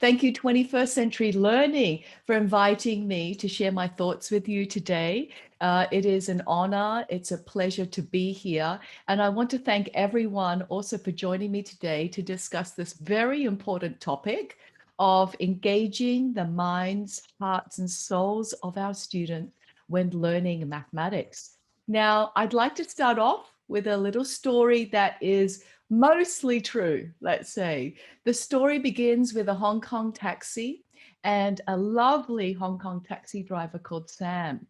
Thank you, 21st Century Learning, for inviting me to share my thoughts with you today. It is an honor. It's a pleasure to be here. And I want to thank everyone also for joining me today to discuss this very important topic of engaging the minds, hearts, and souls of our students when learning mathematics. Now, I'd like to start off with a little story that is mostly true, let's say. The story begins with a Hong Kong taxi and a lovely Hong Kong taxi driver called Sam.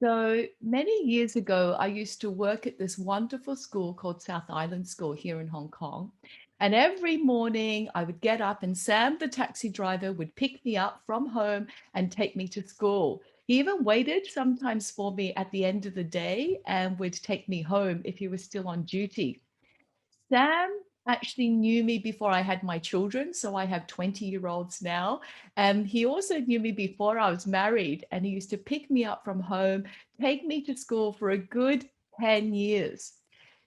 So many years ago, I used to work at this wonderful school called South Island School here in Hong Kong. And every morning I would get up and Sam, the taxi driver, would pick me up from home and take me to school. He even waited sometimes for me at the end of the day and would take me home if he was still on duty. Sam actually knew me before I had my children. So I have 20-year-olds now. And he also knew me before I was married. And he used to pick me up from home, take me to school for a good 10 years.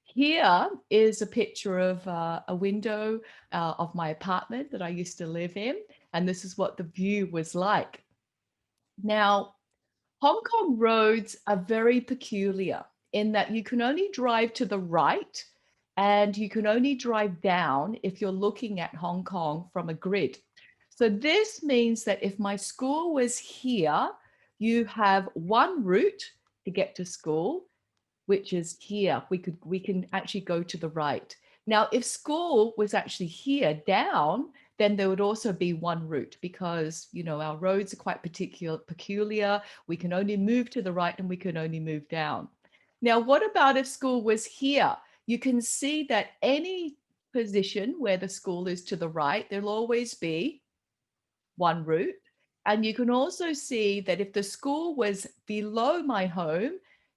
Here is a picture of a window of my apartment that I used to live in. And this is what the view was like. Now, Hong Kong roads are very peculiar in that you can only drive to the right and you can only drive down if you're looking at Hong Kong from a grid. So this means that if my school was here, you have one route to get to school, which is here. We can actually go to the right. Now, if school was actually here down, then there would also be one route because, you know, our roads are quite peculiar. We can only move to the right and we can only move down. Now, what about if school was here? You can see that any position where the school is to the right, there'll always be one route. And you can also see that if the school was below my home,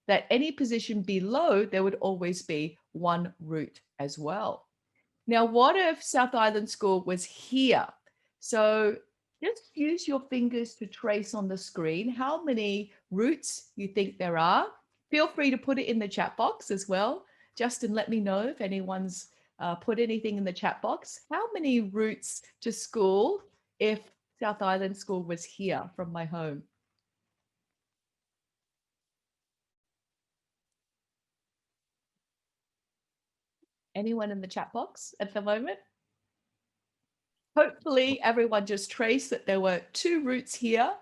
that any position below, there would always be one route as well. Now, what if South Island School was here? So just use your fingers to trace on the screen how many routes you think there are. Feel free to put it in the chat box as well. Justin, let me know if anyone's put anything in the chat box. How many routes to school if South Island School was here from my home? Anyone in the chat box at the moment? Hopefully everyone just traced that there were two routes here.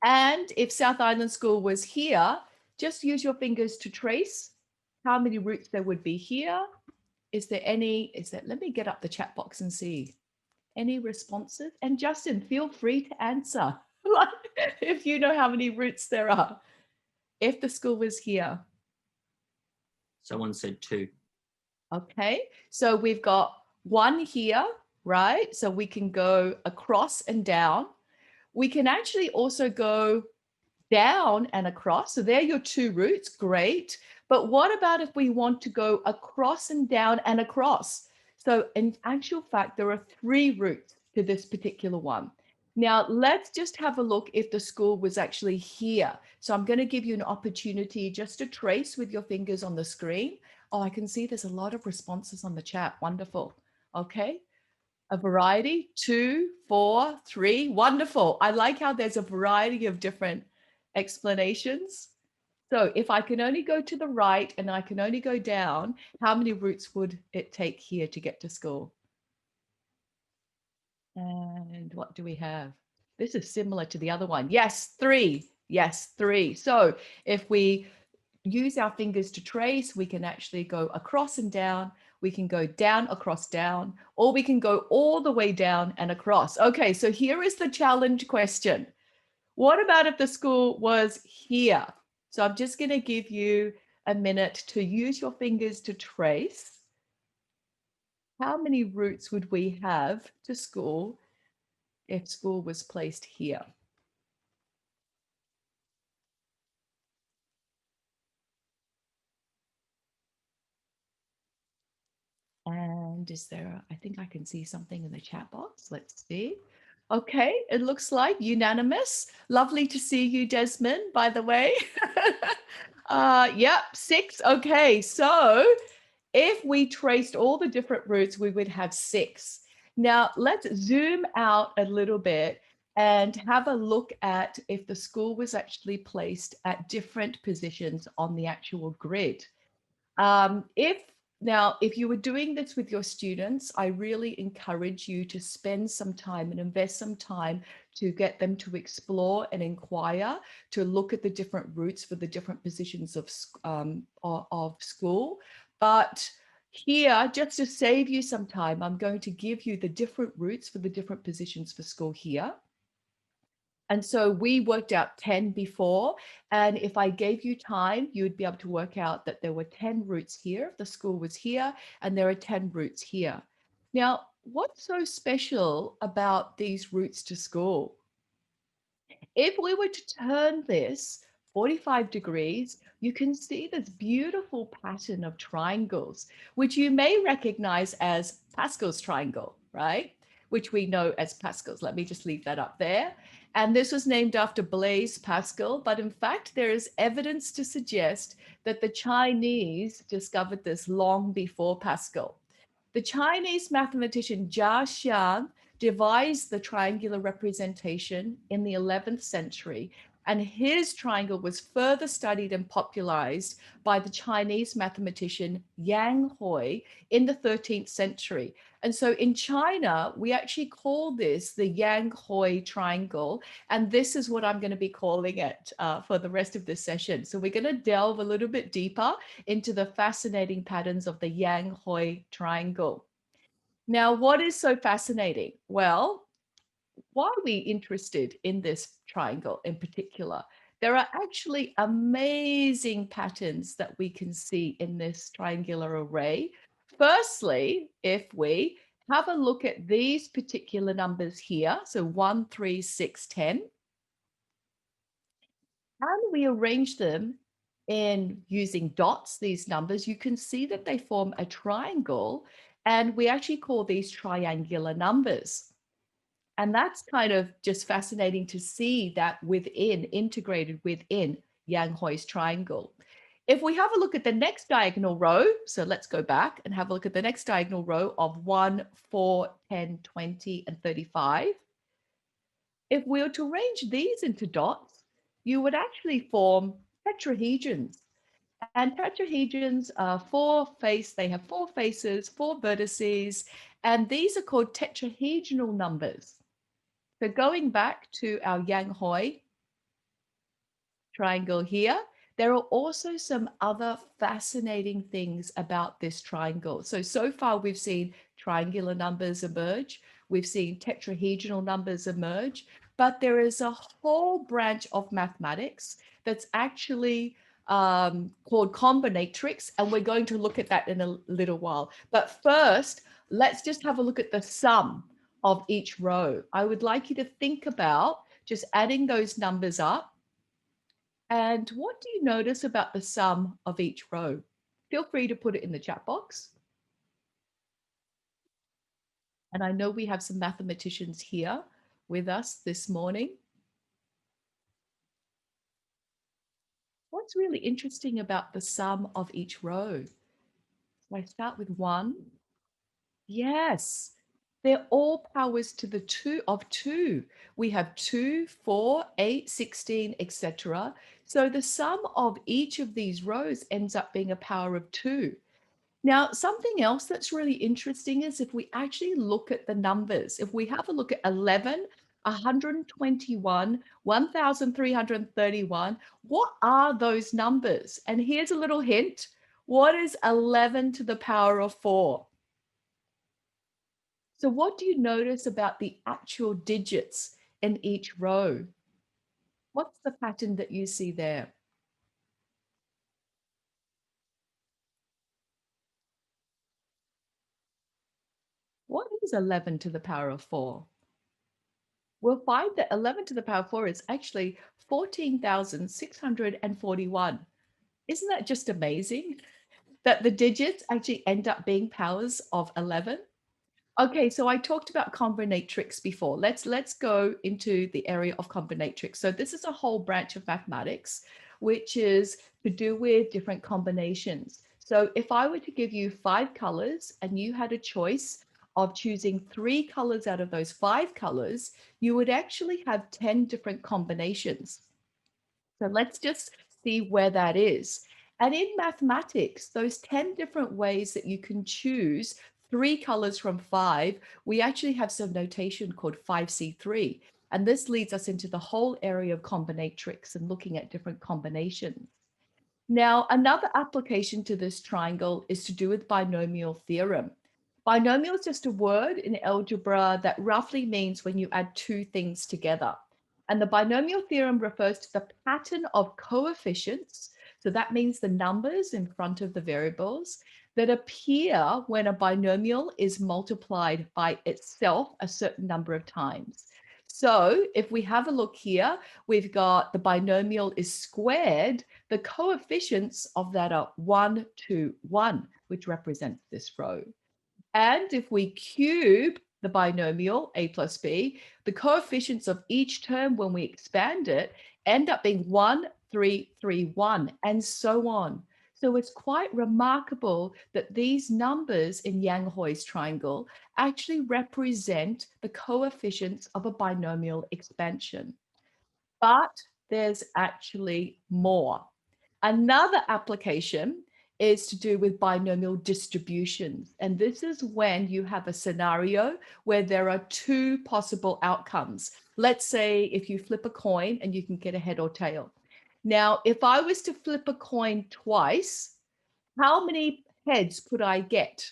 And if South Island School was here, just use your fingers to trace how many routes there would be here. Let me get up the chat box and see. Any responses? And Justin, feel free to answer if you know how many routes there are. If the school was here. Someone said two. Okay, so we've got one here, right? So we can go across and down. We can actually also go down and across. So there are your two routes, great. But what about if we want to go across and down and across? So in actual fact, there are three routes to this particular one. Now, let's just have a look if the school was actually here. So I'm going to give you an opportunity just to trace with your fingers on the screen. Oh, I can see there's a lot of responses on the chat. Wonderful. Okay. A variety, 2, 4, 3. Wonderful. I like how there's a variety of different explanations. So if I can only go to the right and I can only go down, how many routes would it take here to get to school? And what do we have? This is similar to the other one. Yes, 3. Yes, 3. So if we use our fingers to trace, we can actually go across and down. We can go down, across, down, or we can go all the way down and across. Okay, so here is the challenge question. What about if the school was here? So I'm just going to give you a minute to use your fingers to trace. How many routes would we have to school if school was placed here? And is there, I think I can see something in the chat box. Let's see. Okay, it looks like unanimous. Lovely to see you, Desmond, by the way. Yep, 6. Okay, so if we traced all the different routes, we would have 6. Now let's zoom out a little bit and have a look at if the school was actually placed at different positions on the actual grid. If you were doing this with your students, I really encourage you to spend some time and invest some time to get them to explore and inquire, to look at the different routes for the different positions of school. But here, just to save you some time, I'm going to give you the different routes for the different positions for school here. And so we worked out 10 before. And if I gave you time, you would be able to work out that there were 10 routes here. The school was here, and there are 10 routes here. Now, what's so special about these routes to school? If we were to turn this 45 degrees, you can see this beautiful pattern of triangles, which you may recognize as Pascal's triangle, right? Which we know as Pascal's. Let me just leave that up there. And this was named after Blaise Pascal, but in fact, there is evidence to suggest that the Chinese discovered this long before Pascal. The Chinese mathematician Jia Xian devised the triangular representation in the 11th century, and his triangle was further studied and popularized by the Chinese mathematician Yang Hui in the 13th century. And so in China, we actually call this the Yang Hui triangle, and this is what I'm going to be calling it for the rest of this session. So we're going to delve a little bit deeper into the fascinating patterns of the Yang Hui triangle. Now, what is so fascinating? Well, why are we interested in this triangle in particular? There are actually amazing patterns that we can see in this triangular array. Firstly, if we have a look at these particular numbers here, so 1, 3, 6, 10, and we arrange them in using dots, these numbers, you can see that they form a triangle, and we actually call these triangular numbers. And that's kind of just fascinating to see that integrated within Yang Hui's triangle. If we have a look at the next diagonal row, so let's go back and have a look at the next diagonal row of 1, 4, 10, 20, and 35. If we were to arrange these into dots, you would actually form tetrahedrons. And tetrahedrons are they have 4 faces, 4 vertices, and these are called tetrahedral numbers. So going back to our Yang Hui triangle here, there are also some other fascinating things about this triangle. So far we've seen triangular numbers emerge, we've seen tetrahedral numbers emerge, but there is a whole branch of mathematics that's actually called combinatorics, and we're going to look at that in a little while. But first, let's just have a look at the sum of each row. I would like you to think about just adding those numbers up. And what do you notice about the sum of each row? Feel free to put it in the chat box. And I know we have some mathematicians here with us this morning. What's really interesting about the sum of each row? So I start with 1. Yes, they're all powers to the 2 of 2. We have 2, 4, 8, 16, etc. So the sum of each of these rows ends up being a power of 2. Now, something else that's really interesting is if we actually look at the numbers, if we have a look at 11, 121, 1,331, what are those numbers? And here's a little hint. What is 11 to the power of 4? So what do you notice about the actual digits in each row? What's the pattern that you see there? What is 11 to the power of 4? We'll find that 11 to the power of 4 is actually 14,641. Isn't that just amazing that the digits actually end up being powers of 11? Okay, so I talked about combinatorics before. Let's go into the area of combinatorics. So this is a whole branch of mathematics, which is to do with different combinations. So if I were to give you 5 colors and you had a choice of choosing 3 colors out of those 5 colors, you would actually have 10 different combinations. So let's just see where that is. And in mathematics, those 10 different ways that you can choose 3 colors from 5, we actually have some notation called 5C3. And this leads us into the whole area of combinatorics and looking at different combinations. Now, another application to this triangle is to do with binomial theorem. Binomial is just a word in algebra that roughly means when you add 2 things together. And the binomial theorem refers to the pattern of coefficients. So that means the numbers in front of the variables that appear when a binomial is multiplied by itself a certain number of times. So if we have a look here, we've got the binomial is squared. The coefficients of that are 1, 2, 1, which represents this row. And if we cube the binomial a plus b, the coefficients of each term when we expand it end up being 1, 3, 3, 1, and so on. So it's quite remarkable that these numbers in Yang Hui's triangle actually represent the coefficients of a binomial expansion. But there's actually more. Another application is to do with binomial distributions. And this is when you have a scenario where there are 2 possible outcomes. Let's say if you flip a coin and you can get a head or tail. Now, if I was to flip a coin twice, how many heads could I get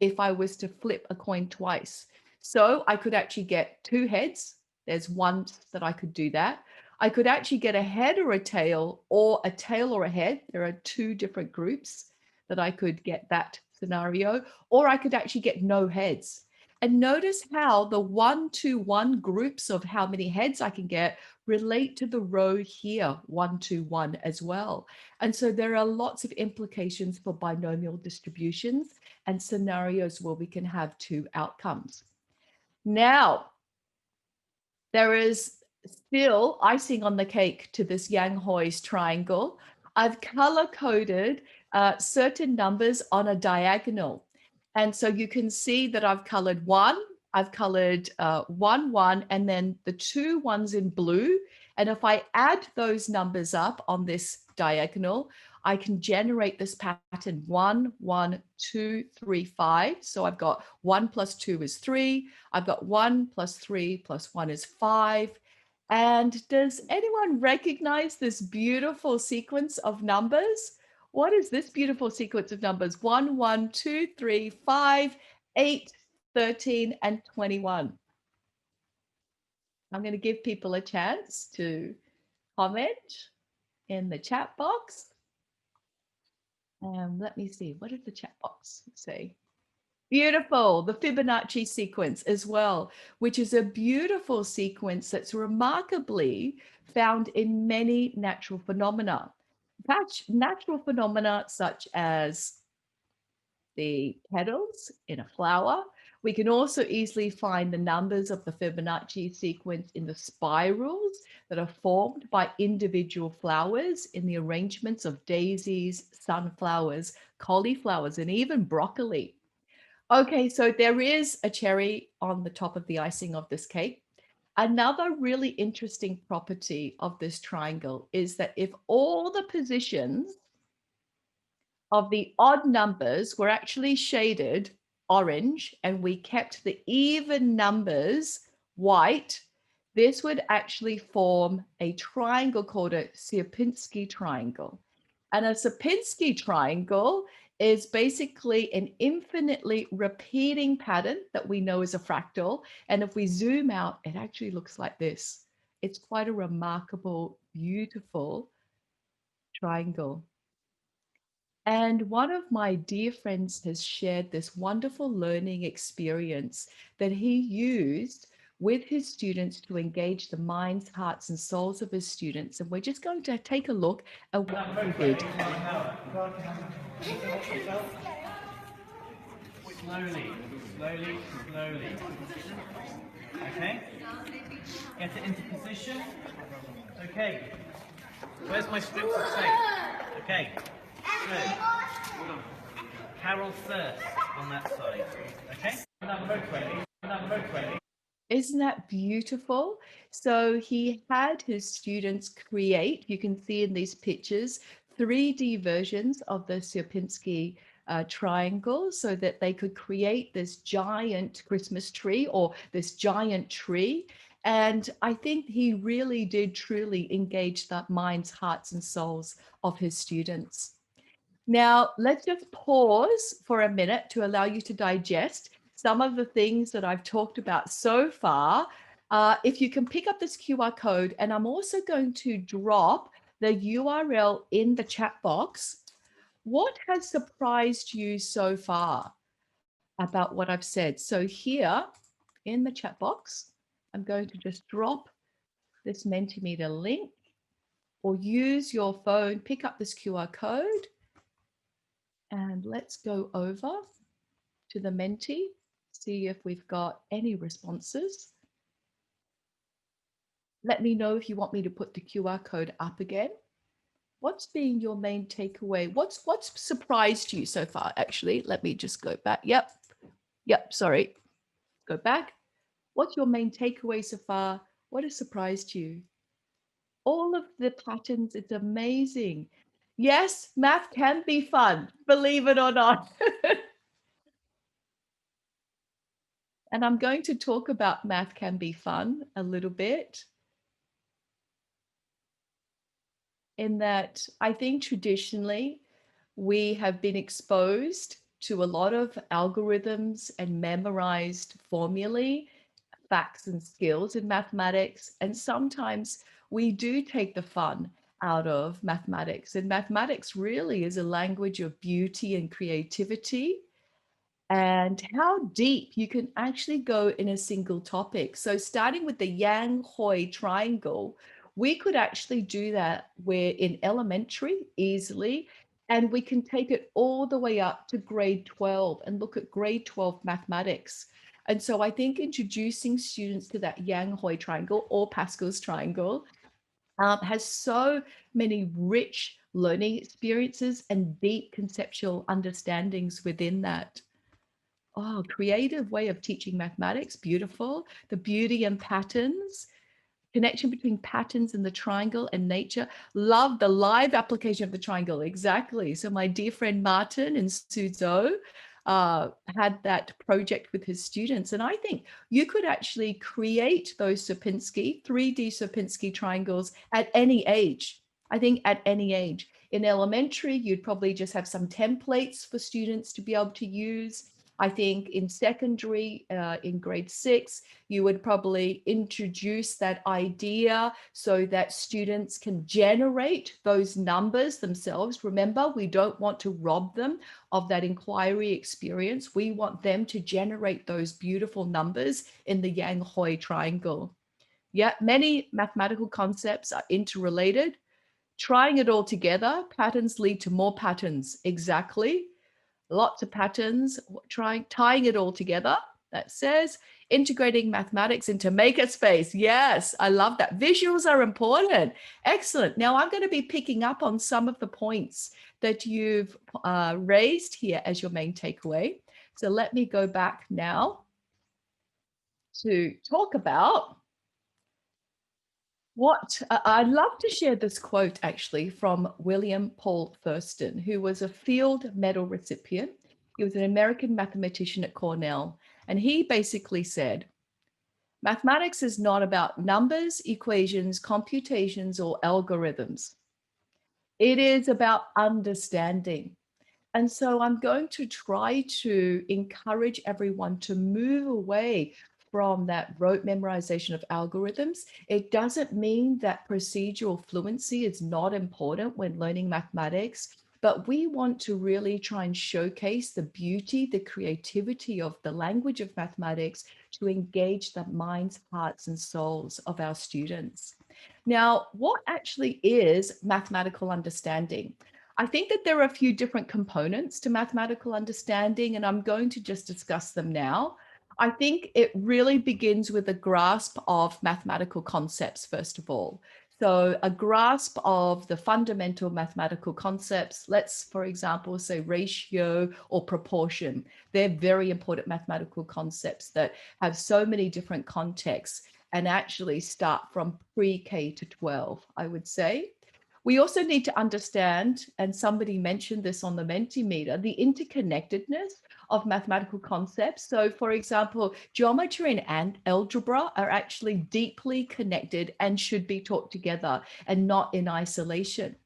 if I was to flip a coin twice? So I could actually get 2 heads. There's once that I could do that. I could actually get a head or a tail or a head. There are 2 different groups that I could get that scenario, or I could actually get no heads. And notice how the 1, 2, 1 groups of how many heads I can get relate to the row here, 1, 2, 1 as well. And so there are lots of implications for binomial distributions and scenarios where we can have 2 outcomes. Now, there is still icing on the cake to this Yang Hui's triangle. I've color coded certain numbers on a diagonal. And so you can see that I've colored 1, I've colored 1, 1, and then the 2 ones in blue. And if I add those numbers up on this diagonal, I can generate this pattern 1, 1, 2, 3, 5. So I've got 1 plus 2 is 3. I've got 1 plus 3 plus 1 is 5. And does anyone recognize this beautiful sequence of numbers? What is this beautiful sequence of numbers? 1, 1, 2, 3, 5, 8, 13, and 21. I'm going to give people a chance to comment in the chat box. Let me see, what did the chat box say? Beautiful, the Fibonacci sequence as well, which is a beautiful sequence that's remarkably found in many natural phenomena. Natural phenomena such as the petals in a flower. We can also easily find the numbers of the Fibonacci sequence in the spirals that are formed by individual flowers in the arrangements of daisies, sunflowers, cauliflowers, and even broccoli. Okay, so there is a cherry on the top of the icing of this cake. Another really interesting property of this triangle is that if all the positions of the odd numbers were actually shaded orange and we kept the even numbers white, this would actually form a triangle called a Sierpinski triangle. And a Sierpinski triangle is basically an infinitely repeating pattern that we know is a fractal. And if we zoom out, it actually looks like this. It's quite a remarkable, beautiful triangle. And one of my dear friends has shared this wonderful learning experience that he used with his students to engage the minds, hearts, and souls of his students. And we're just going to take a look at what he did. Slowly, slowly, slowly. Okay? Get it into position. Okay. Where's my strips of tape? Okay. So, Carol first on that side. Okay? Number 20. Number 20. Isn't that beautiful? So he had his students create, you can see in these pictures, 3D versions of the Sierpinski triangle so that they could create this giant Christmas tree or this giant tree. And I think he really did truly engage the minds, hearts, and souls of his students. Now, let's just pause for a minute to allow you to digest some of the things that I've talked about so far. If you can pick up this QR code, and I'm also going to drop the URL in the chat box. What has surprised you so far about what I've said? So here in the chat box, I'm going to just drop this Mentimeter link, or use your phone, pick up this QR code, and let's go over to the Menti, see if we've got any responses. Let me know if you want me to put the QR code up again. What's been your main takeaway? What's surprised you so far? Actually, let me just go back. Yep, sorry. Go back. What's your main takeaway so far? What has surprised you? All of the patterns, it's amazing. Yes, math can be fun, believe it or not. And I'm going to talk about math can be fun a little bit. In that I think traditionally we have been exposed to a lot of algorithms and memorized formulae, facts and skills in mathematics. And sometimes we do take the fun out of mathematics. And mathematics really is a language of beauty and creativity, and how deep you can actually go in a single topic. So starting with the Yang Hui triangle, we could actually do that where in elementary easily, and we can take it all the way up to grade 12 and look at grade 12 mathematics. And so I think introducing students to that Yang Hui triangle or Pascal's triangle has so many rich learning experiences and deep conceptual understandings within that. Oh, creative way of teaching mathematics. Beautiful. The beauty and patterns, connection between patterns and the triangle and nature. Love the live application of the triangle. Exactly. So my dear friend Martin in Suzhou had that project with his students. And I think you could actually create those Sierpinski, 3D Sierpinski triangles at any age. I think at any age. In elementary, you'd probably just have some templates for students to be able to use. I think in secondary, in grade 6, you would probably introduce that idea so that students can generate those numbers themselves. Remember, we don't want to rob them of that inquiry experience. We want them to generate those beautiful numbers in the Yang Hui triangle. Yeah, many mathematical concepts are interrelated. Trying it all together, patterns lead to more patterns. Exactly. Lots of patterns, tying it all together. That says integrating mathematics into makerspace. Yes, I love that. Visuals are important. Excellent. Now I'm going to be picking up on some of the points that you've raised here as your main takeaway. So let me go back now to talk about what I'd love to share this quote actually from William Paul Thurston, who was a Field Medal recipient. He was an American mathematician at Cornell. And he basically said, mathematics is not about numbers, equations, computations, or algorithms. It is about understanding. And so I'm going to try to encourage everyone to move away from that rote memorization of algorithms. It doesn't mean that procedural fluency is not important when learning mathematics, but we want to really try and showcase the beauty, the creativity of the language of mathematics to engage the minds, hearts, and souls of our students. Now, what actually is mathematical understanding? I think that there are a few different components to mathematical understanding, and I'm going to just discuss them now. I think it really begins with a grasp of mathematical concepts, first of all. So a grasp of the fundamental mathematical concepts, let's, for example, say ratio or proportion. They're very important mathematical concepts that have so many different contexts and actually start from pre-K to 12, I would say. We also need to understand, and somebody mentioned this on the Mentimeter, the interconnectedness of mathematical concepts. So for example, geometry and algebra are actually deeply connected and should be taught together and not in isolation.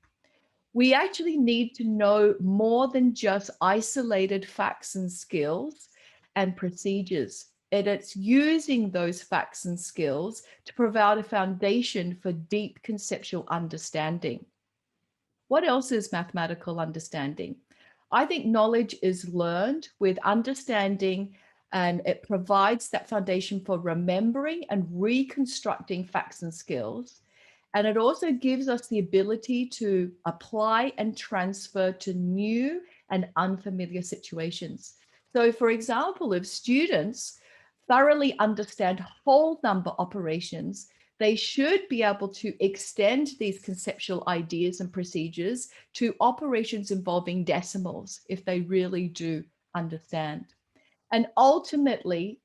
We actually need to know more than just isolated facts and skills and procedures. And it's using those facts and skills to provide a foundation for deep conceptual understanding. What else is mathematical understanding? I think knowledge is learned with understanding, and it provides that foundation for remembering and reconstructing facts and skills. And it also gives us the ability to apply and transfer to new and unfamiliar situations. So for example, if students thoroughly understand whole number operations, they should be able to extend these conceptual ideas and procedures to operations involving decimals if they really do understand. And ultimately,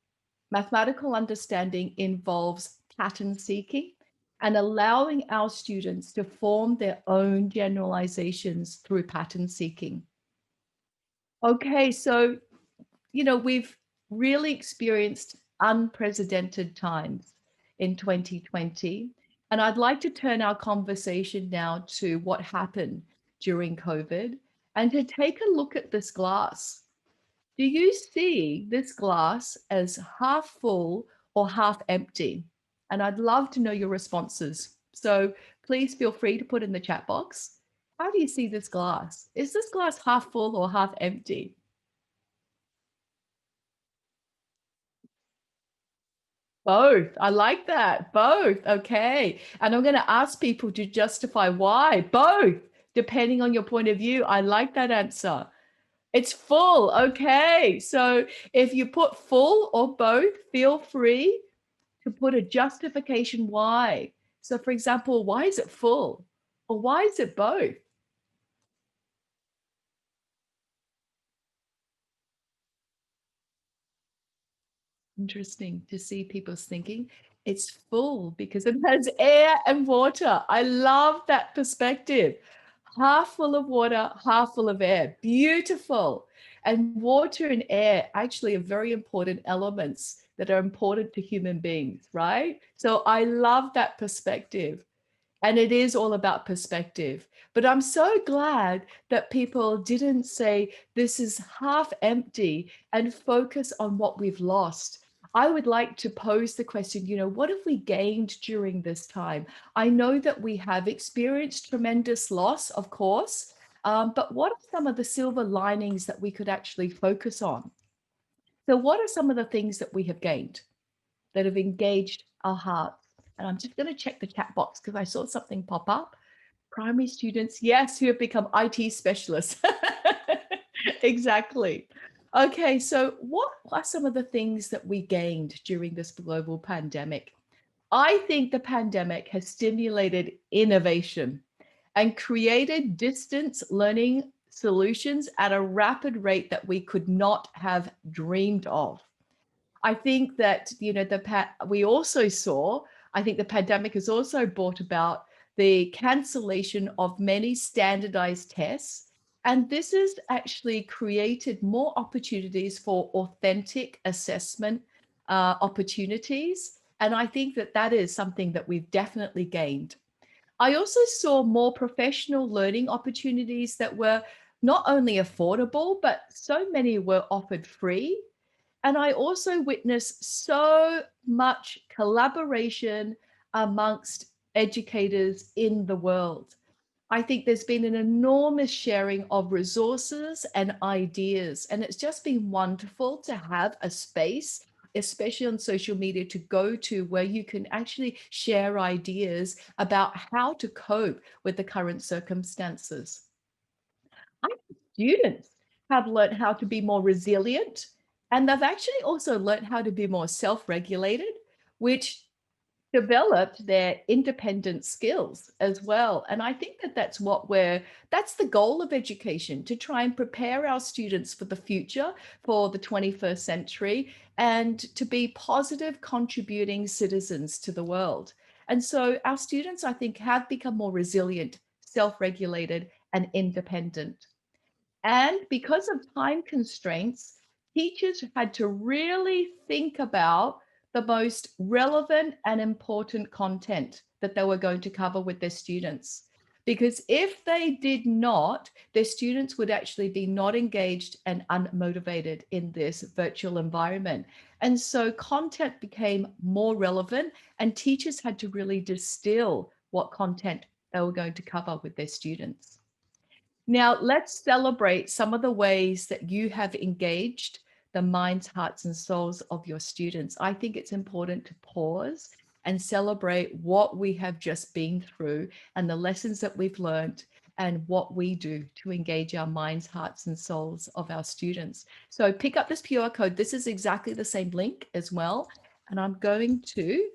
mathematical understanding involves pattern seeking and allowing our students to form their own generalizations through pattern seeking. Okay, so, we've really experienced unprecedented times in 2020. And I'd like to turn our conversation now to what happened during COVID and to take a look at this glass. Do you see this glass as half full or half empty? And I'd love to know your responses. So please feel free to put in the chat box. How do you see this glass? Is this glass half full or half empty? Both. I like that. Both. Okay. And I'm going to ask people to justify why. Both, depending on your point of view. I like that answer. It's full. Okay. So if you put full or both, feel free to put a justification why. So for example, why is it full? Or why is it both? Interesting to see people's thinking. It's full because it has air and water. I love that perspective. Half full of water, half full of air. Beautiful. And water and air actually are very important elements that are important to human beings, right? So I love that perspective. And it is all about perspective. But I'm so glad that people didn't say this is half empty and focus on what we've lost. I would like to pose the question, what have we gained during this time? I know that we have experienced tremendous loss, of course, but what are some of the silver linings that we could actually focus on? So what are some of the things that we have gained that have engaged our hearts? And I'm just going to check the chat box because I saw something pop up. Primary students, yes, who have become IT specialists. Exactly. Okay, so what are some of the things that we gained during this global pandemic? I think the pandemic has stimulated innovation and created distance learning solutions at a rapid rate that we could not have dreamed of. I think that, we also saw, I think the pandemic has also brought about the cancellation of many standardized tests. And this has actually created more opportunities for authentic assessment opportunities. And I think that that is something that we've definitely gained. I also saw more professional learning opportunities that were not only affordable, but so many were offered free. And I also witnessed so much collaboration amongst educators in the world. I think there's been an enormous sharing of resources and ideas, and it's just been wonderful to have a space, especially on social media, to go to where you can actually share ideas about how to cope with the current circumstances. I think students have learned how to be more resilient, and they've actually also learned how to be more self-regulated, which developed their independent skills as well. And I think that that's the goal of education, to try and prepare our students for the future, for the 21st century, and to be positive contributing citizens to the world. And so our students, I think, have become more resilient, self-regulated, and independent. And because of time constraints, teachers had to really think about the most relevant and important content that they were going to cover with their students. Because if they did not, their students would actually be not engaged and unmotivated in this virtual environment. And so content became more relevant, and teachers had to really distill what content they were going to cover with their students. Now, let's celebrate some of the ways that you have engaged the minds, hearts, and souls of your students. I think it's important to pause and celebrate what we have just been through and the lessons that we've learned and what we do to engage our minds, hearts, and souls of our students. So pick up this QR code. This is exactly the same link as well. And I'm going to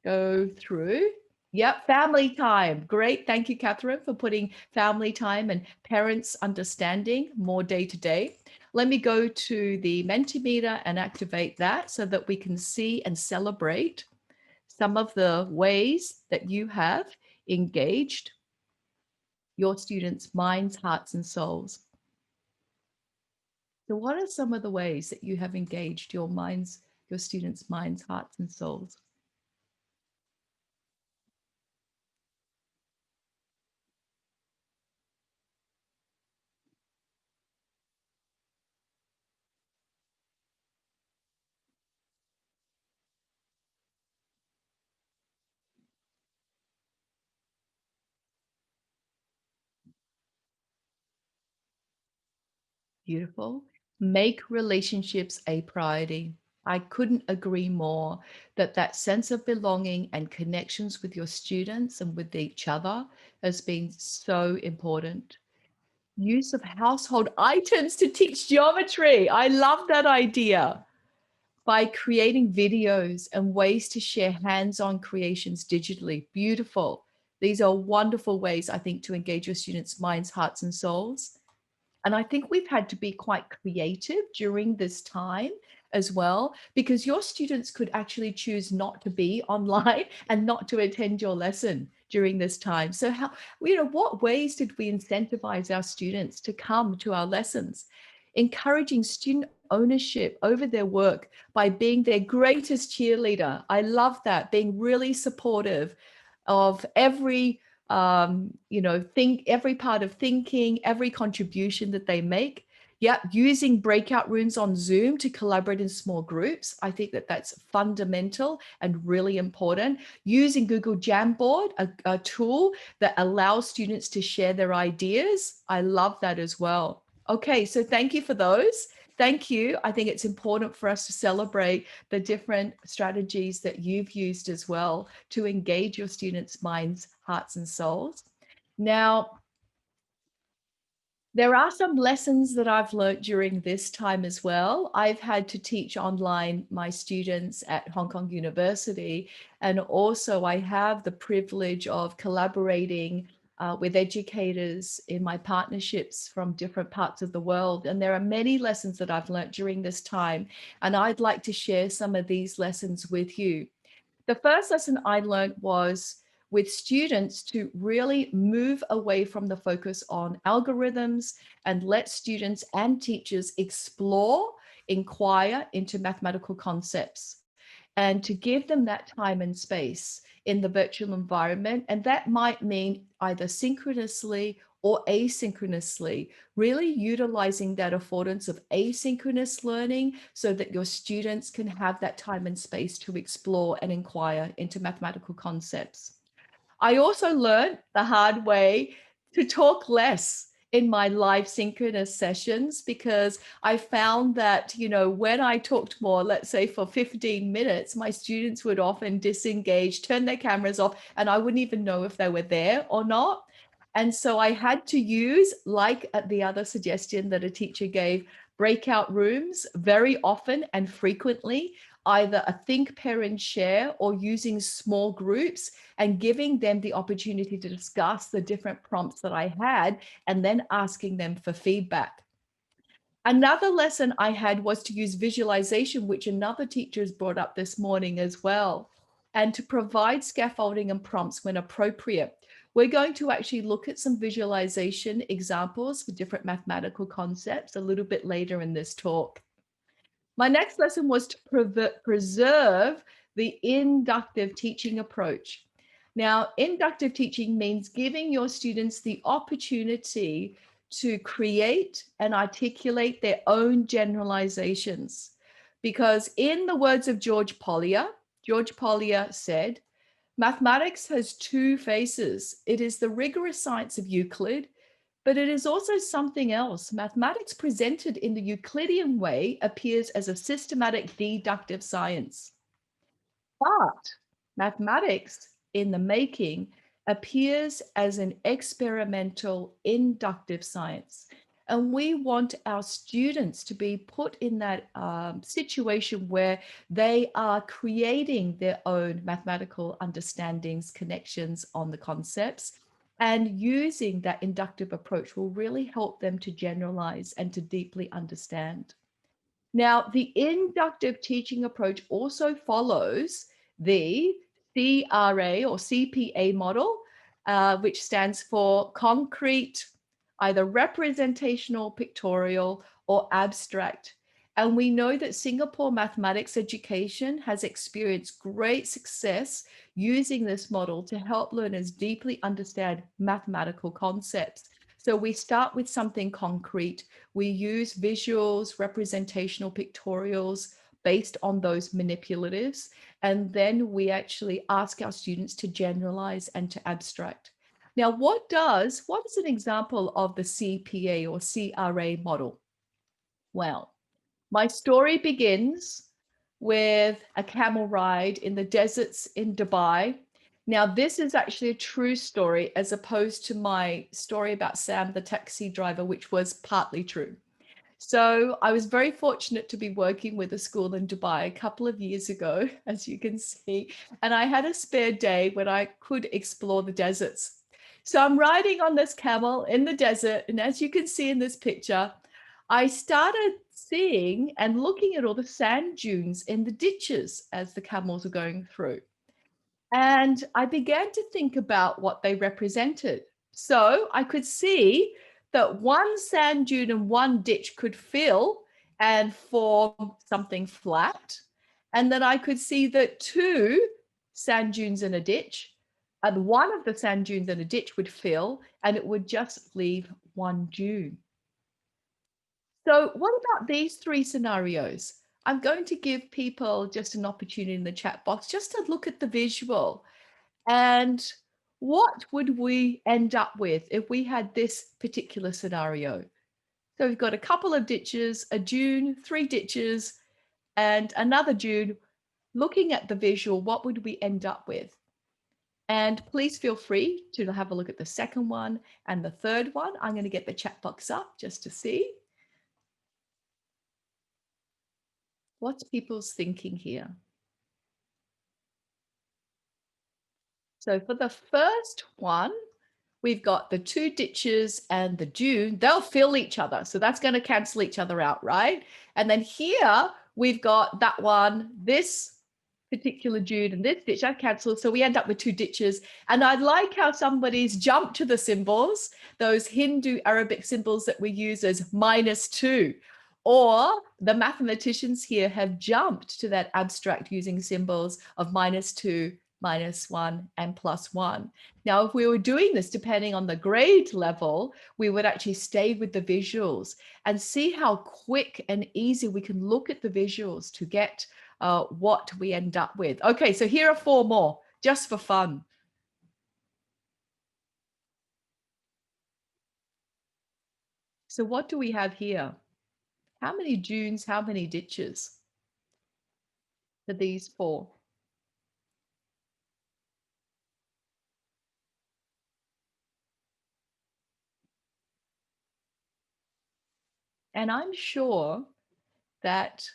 go through. Yep, family time. Great. Thank you, Catherine, for putting family time and parents understanding more day to day. Let me go to the Mentimeter and activate that so that we can see and celebrate some of the ways that you have engaged your students' minds, hearts, and souls. So what are some of the ways that you have engaged your students' minds, hearts, and souls? Beautiful. Make relationships a priority. I couldn't agree more that that sense of belonging and connections with your students and with each other has been so important. Use of household items to teach geometry. I love that idea. By creating videos and ways to share hands-on creations digitally. Beautiful. These are wonderful ways, I think, to engage your students' minds, hearts, and souls. And I think we've had to be quite creative during this time as well, because your students could actually choose not to be online and not to attend your lesson during this time. So what ways did we incentivize our students to come to our lessons? Encouraging student ownership over their work by being their greatest cheerleader. I love that, being really supportive of every every part of thinking, every contribution that they make. Yeah, using breakout rooms on Zoom to collaborate in small groups. I think that that's fundamental and really important. Using Google Jamboard, a tool that allows students to share their ideas. I love that as well. Okay, so thank you for those. Thank you. I think it's important for us to celebrate the different strategies that you've used as well to engage your students' minds, hearts, and souls. Now, there are some lessons that I've learned during this time as well. I've had to teach online my students at Hong Kong University, and also I have the privilege of collaborating with educators in my partnerships from different parts of the world. And there are many lessons that I've learned during this time, and I'd like to share some of these lessons with you. The first lesson I learned was with students to really move away from the focus on algorithms and let students and teachers explore, inquire into mathematical concepts, and to give them that time and space in the virtual environment. And that might mean either synchronously or asynchronously, really utilizing that affordance of asynchronous learning so that your students can have that time and space to explore and inquire into mathematical concepts. I also learned the hard way to talk less in my live synchronous sessions, because I found that, when I talked more, let's say for 15 minutes, my students would often disengage, turn their cameras off, and I wouldn't even know if they were there or not. And so I had to use, like the other suggestion that a teacher gave, breakout rooms very often and frequently. either a think, pair, and share, or using small groups and giving them the opportunity to discuss the different prompts that I had and then asking them for feedback. Another lesson I had was to use visualization, which another teacher has brought up this morning as well, and to provide scaffolding and prompts when appropriate. We're going to actually look at some visualization examples for different mathematical concepts a little bit later in this talk. My next lesson was to preserve the inductive teaching approach. Now, inductive teaching means giving your students the opportunity to create and articulate their own generalizations. Because in the words of George Polya said, mathematics has two faces. It is the rigorous science of Euclid, but it is also something else. Mathematics presented in the Euclidean way appears as a systematic deductive science. But mathematics in the making appears as an experimental inductive science. And we want our students to be put in that situation where they are creating their own mathematical understandings, connections on the concepts, and using that inductive approach will really help them to generalize and to deeply understand. Now, the inductive teaching approach also follows the CRA or CPA model, which stands for concrete, either representational, pictorial, or abstract. And we know that Singapore mathematics education has experienced great success using this model to help learners deeply understand mathematical concepts. So we start with something concrete. We use visuals, representational pictorials based on those manipulatives. And then we actually ask our students to generalize and to abstract. Now, what is an example of the CPA or CRA model? Well, my story begins with a camel ride in the deserts in Dubai. Now, this is actually a true story as opposed to my story about Sam, the taxi driver, which was partly true. So I was very fortunate to be working with a school in Dubai a couple of years ago, as you can see, and I had a spare day when I could explore the deserts. So I'm riding on this camel in the desert, and as you can see in this picture, I started seeing and looking at all the sand dunes in the ditches as the camels were going through. And I began to think about what they represented. So I could see that one sand dune and one ditch could fill and form something flat. And then I could see that two sand dunes in a ditch, and one of the sand dunes in a ditch would fill, and it would just leave one dune. So what about these three scenarios? I'm going to give people just an opportunity in the chat box just to look at the visual. And what would we end up with if we had this particular scenario? So we've got a couple of ditches, a dune, three ditches, and another dune. Looking at the visual, what would we end up with? And please feel free to have a look at the second one and the third one. I'm going to get the chat box up just to see. What's people's thinking here? So for the first one, we've got the two ditches and the dune. They'll fill each other. So that's going to cancel each other out, right? And then here we've got that one, this particular dune and this ditch, that cancels. So we end up with two ditches. And I like how somebody's jumped to the symbols, those Hindu Arabic symbols that we use as -2. Or the mathematicians here have jumped to that abstract using symbols of -2, -1, and +1. Now, if we were doing this, depending on the grade level, we would actually stay with the visuals and see how quick and easy we can look at the visuals to get what we end up with. Okay, so here are four more, just for fun. So what do we have here? How many dunes, how many ditches for these four? And I'm sure that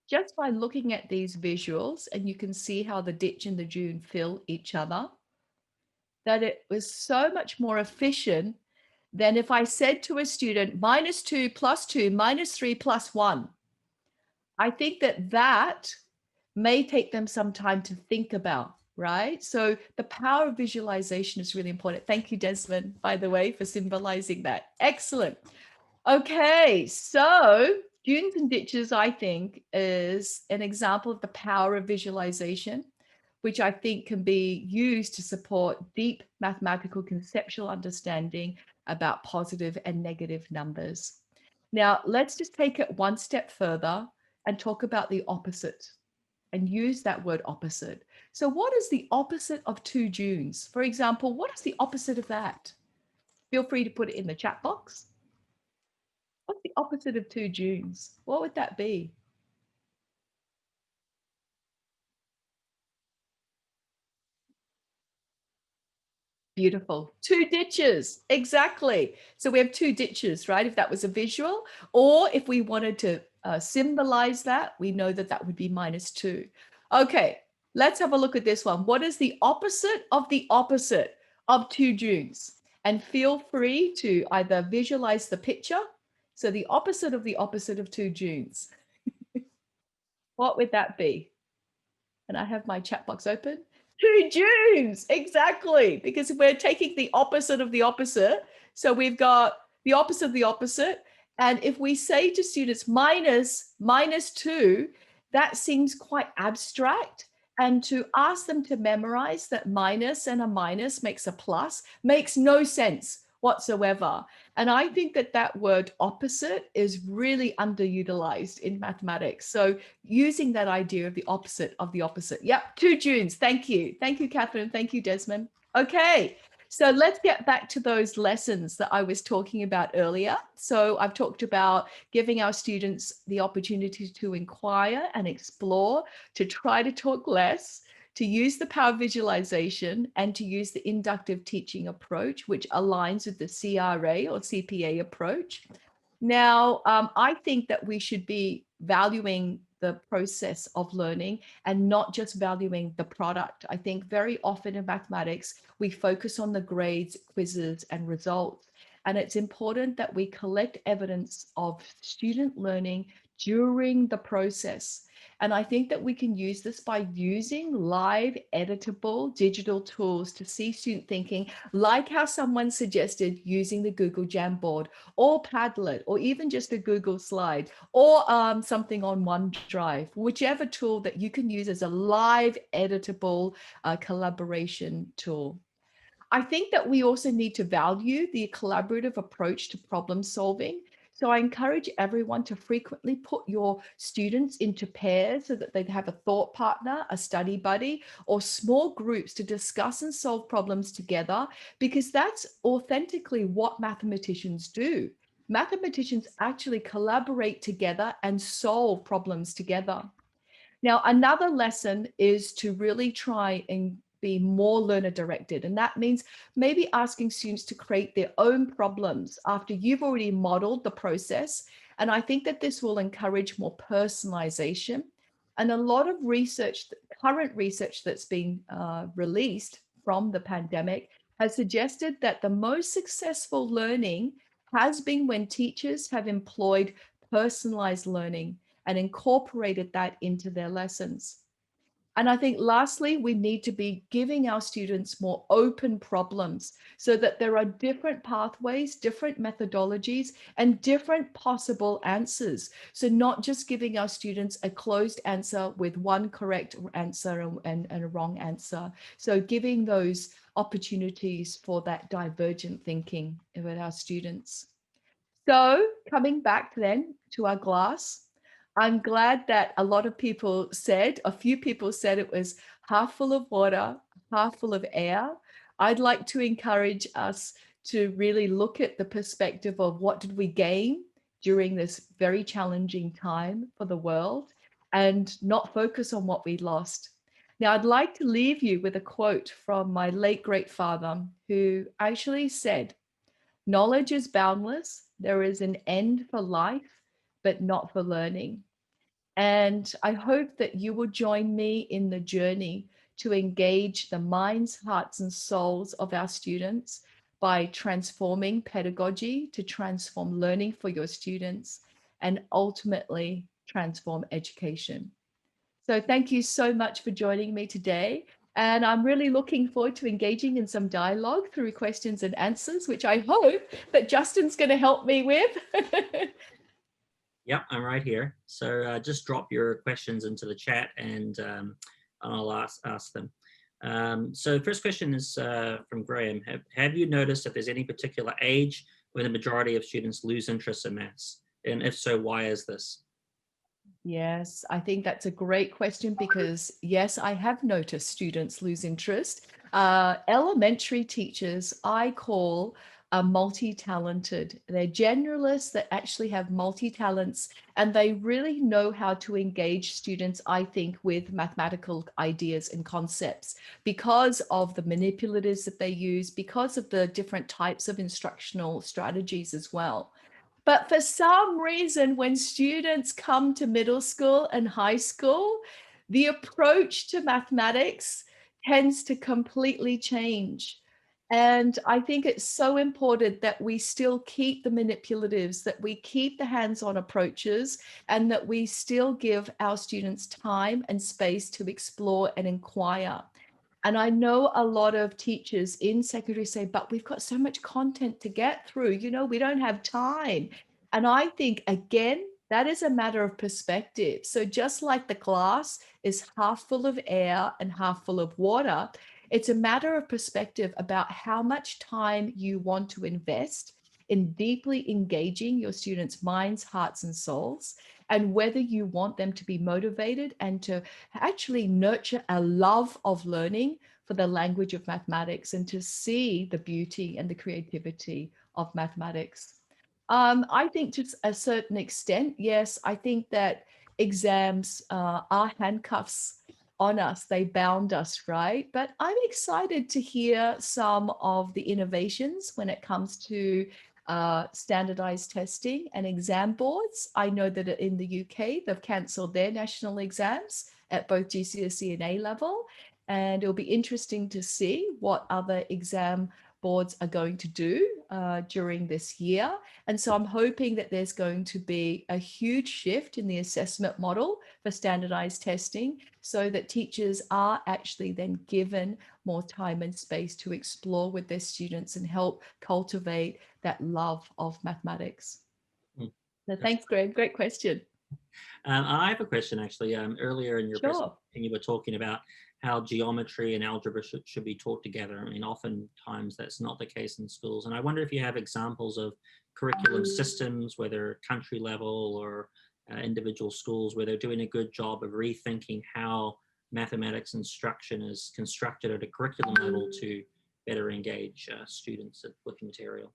just by looking at these visuals, and you can see how the ditch and the dune fill each other, that it was so much more efficient than if I said to a student, -2 + 2 -3 + 1. I think that that may take them some time to think about, right? So the power of visualization is really important. Thank you, Desmond, by the way, for symbolizing that. Excellent. Okay, so dunes and ditches, I think, is an example of the power of visualization, which I think can be used to support deep mathematical conceptual understanding about positive and negative numbers. Now, let's just take it one step further and talk about the opposite and use that word opposite. So what is the opposite of two dunes? For example, what is the opposite of that? Feel free to put it in the chat box. What's the opposite of two dunes? What would that be? Beautiful. Two ditches. Exactly. So we have two ditches, right? If that was a visual, or if we wanted to symbolize that, we know that that would be -2. Okay, let's have a look at this one. What is the opposite of two dunes? And feel free to either visualize the picture. So the opposite of two dunes. What would that be? And I have my chat box open. Two dunes, exactly. Because we're taking the opposite of the opposite. So we've got the opposite of the opposite. And if we say to students -2, that seems quite abstract. And to ask them to memorize that minus and a minus makes a plus makes no sense whatsoever. And I think that that word opposite is really underutilized in mathematics. So using that idea of the opposite of the opposite. Yep, two dunes. Thank you. Thank you, Catherine. Thank you, Desmond. Okay, so let's get back to those lessons that I was talking about earlier. So I've talked about giving our students the opportunity to inquire and explore, to try to talk less, to use the power of visualization, and to use the inductive teaching approach, which aligns with the CRA or CPA approach. Now, I think that we should be valuing the process of learning and not just valuing the product. I think very often in mathematics, we focus on the grades, quizzes, and results. And it's important that we collect evidence of student learning during the process. And I think that we can use this by using live editable digital tools to see student thinking, like how someone suggested using the Google Jamboard or Padlet, or even just a Google slide, or something on OneDrive, whichever tool that you can use as a live editable collaboration tool. I think that we also need to value the collaborative approach to problem solving. So I encourage everyone to frequently put your students into pairs so that they have a thought partner, a study buddy, or small groups to discuss and solve problems together, because that's authentically what mathematicians do. Mathematicians actually collaborate together and solve problems together. Now, another lesson is to really try and be more learner directed. And that means maybe asking students to create their own problems after you've already modeled the process. And I think that this will encourage more personalization. And a lot of research, current research that's been released from the pandemic has suggested that the most successful learning has been when teachers have employed personalized learning and incorporated that into their lessons. And I think lastly, we need to be giving our students more open problems so that there are different pathways, different methodologies, and different possible answers. So not just giving our students a closed answer with one correct answer and a wrong answer. So giving those opportunities for that divergent thinking with our students. So coming back then to our glass, I'm glad that a few people said it was half full of water, half full of air. I'd like to encourage us to really look at the perspective of what did we gain during this very challenging time for the world and not focus on what we lost. Now, I'd like to leave you with a quote from my late great father, who actually said, "Knowledge is boundless. There is an end for life, but not for learning." And I hope that you will join me in the journey to engage the minds, hearts, and souls of our students by transforming pedagogy to transform learning for your students and ultimately transform education. So thank you so much for joining me today. And I'm really looking forward to engaging in some dialogue through questions and answers, which I hope that Justin's going to help me with. Yep, I'm right here. So just drop your questions into the chat and I'll ask them. So the first question is from Graham. Have you noticed if there's any particular age when the majority of students lose interest in maths? And if so, why is this? Yes, I think that's a great question because, yes, I have noticed students lose interest. Elementary teachers, I call multi-talented. They're generalists that actually have multi-talents and they really know how to engage students, I think, with mathematical ideas and concepts because of the manipulatives that they use, because of the different types of instructional strategies as well. But for some reason, when students come to middle school and high school, the approach to mathematics tends to completely change. And I think it's so important that we still keep the manipulatives, that we keep the hands-on approaches, and that we still give our students time and space to explore and inquire. And I know a lot of teachers in secondary say, but we've got so much content to get through, we don't have time. And I think, again, that is a matter of perspective. So just like the glass is half full of air and half full of water, it's a matter of perspective about how much time you want to invest in deeply engaging your students' minds, hearts, and souls, and whether you want them to be motivated and to actually nurture a love of learning for the language of mathematics and to see the beauty and the creativity of mathematics. I think to a certain extent, yes, I think that exams are handcuffs on us. They bound us, right? But I'm excited to hear some of the innovations when it comes to standardized testing and exam boards. I know that in the UK, they've cancelled their national exams at both GCSE and A level. And it'll be interesting to see what other exam boards are going to do during this year. And so I'm hoping that there's going to be a huge shift in the assessment model for standardized testing so that teachers are actually then given more time and space to explore with their students and help cultivate that love of mathematics. So thanks, Greg. Great question. I have a question actually. Earlier in your presentation, Sure. you were talking about how geometry and algebra should be taught together. I mean, oftentimes that's not the case in schools. And I wonder if you have examples of curriculum systems, whether country level or individual schools, where they're doing a good job of rethinking how mathematics instruction is constructed at a curriculum level to better engage students with material.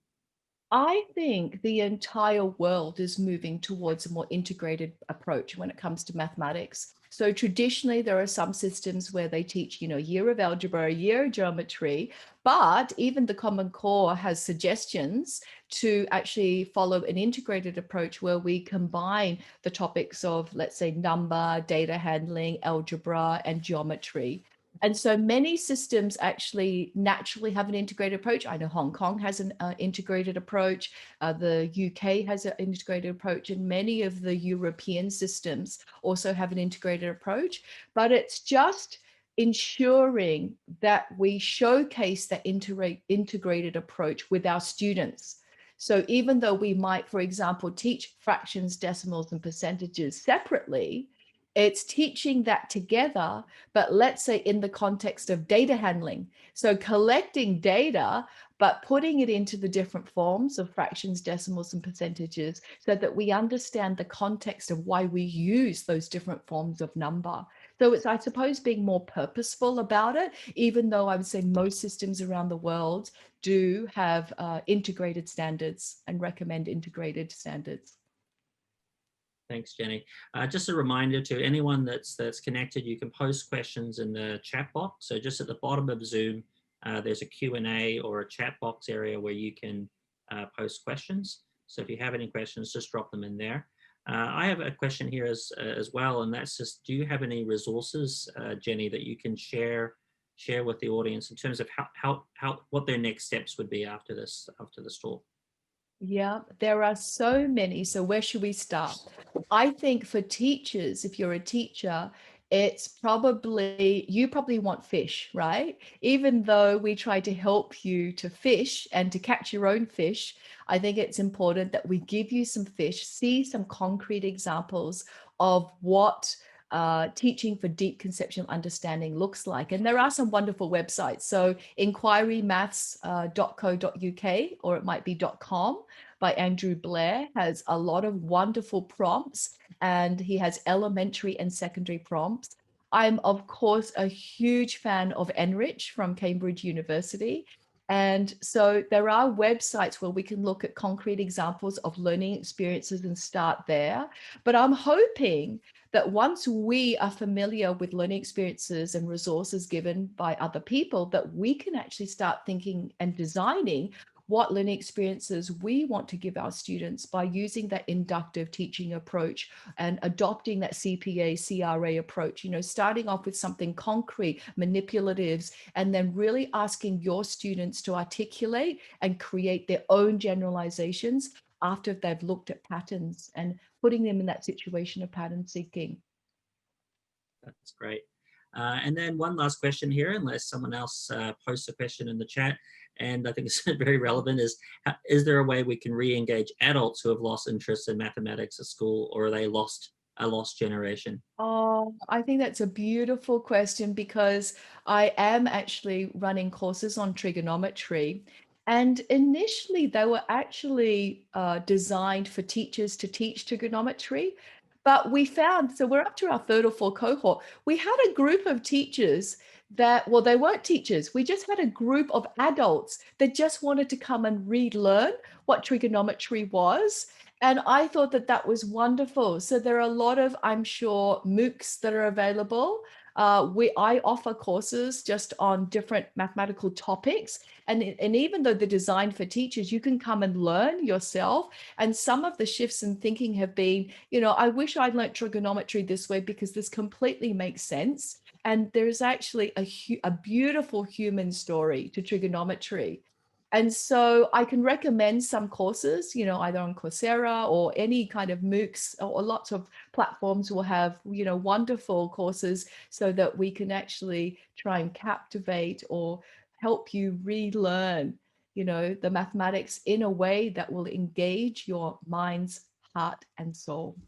I think the entire world is moving towards a more integrated approach when it comes to mathematics. So traditionally, there are some systems where they teach, a year of algebra, a year of geometry, but even the Common Core has suggestions to actually follow an integrated approach where we combine the topics of, let's say, number, data handling, algebra, and geometry. And so many systems actually naturally have an integrated approach. I know Hong Kong has an integrated approach. The UK has an integrated approach, and many of the European systems also have an integrated approach. But it's just ensuring that we showcase that integrated approach with our students. So even though we might, for example, teach fractions, decimals, and percentages separately, it's teaching that together, but let's say in the context of data handling. So collecting data, but putting it into the different forms of fractions, decimals, and percentages so that we understand the context of why we use those different forms of number. So it's, I suppose, being more purposeful about it, even though I would say most systems around the world do have integrated standards and recommend integrated standards. Thanks, Jenny. Just a reminder to anyone that's connected, you can post questions in the chat box. So just at the bottom of Zoom, there's a Q&A or a chat box area where you can post questions. So if you have any questions, just drop them in there. I have a question here as well, and that's just, do you have any resources, Jenny, that you can share with the audience in terms of how what their next steps would be after this talk? Yeah, there are so many. So where should we start? I think for teachers, if you're a teacher, it's probably, you probably want fish, right? Even though we try to help you to fish and to catch your own fish, I think it's important that we give you some fish, see some concrete examples of what teaching for deep conceptual understanding looks like. And there are some wonderful websites. So inquirymaths.co.uk, or it might be .com, by Andrew Blair has a lot of wonderful prompts, and he has elementary and secondary prompts. I'm, of course, a huge fan of Enrich from Cambridge University. And so there are websites where we can look at concrete examples of learning experiences and start there. But I'm hoping that once we are familiar with learning experiences and resources given by other people, that we can actually start thinking and designing what learning experiences we want to give our students by using that inductive teaching approach and adopting that CPA, CRA approach, starting off with something concrete, manipulatives, and then really asking your students to articulate and create their own generalizations after they've looked at patterns and putting them in that situation of pattern seeking. That's great. And then one last question here, unless someone else posts a question in the chat, and I think it's very relevant, is there a way we can re-engage adults who have lost interest in mathematics at school, or are they a lost generation? Oh, I think that's a beautiful question, because I am actually running courses on trigonometry. And initially, they were actually designed for teachers to teach trigonometry. But we found, so we're up to our third or fourth cohort, we had a group of teachers that, well, they weren't teachers. We just had a group of adults that just wanted to come and relearn what trigonometry was. And I thought that that was wonderful. So there are a lot of, I'm sure, MOOCs that are available. I offer courses just on different mathematical topics. And even though they're designed for teachers, you can come and learn yourself. And some of the shifts in thinking have been, I wish I'd learned trigonometry this way because this completely makes sense. And there's actually a beautiful human story to trigonometry. And so I can recommend some courses, either on Coursera or any kind of MOOCs, or lots of platforms will have, wonderful courses, so that we can actually try and captivate or help you relearn, the mathematics in a way that will engage your mind's heart and soul.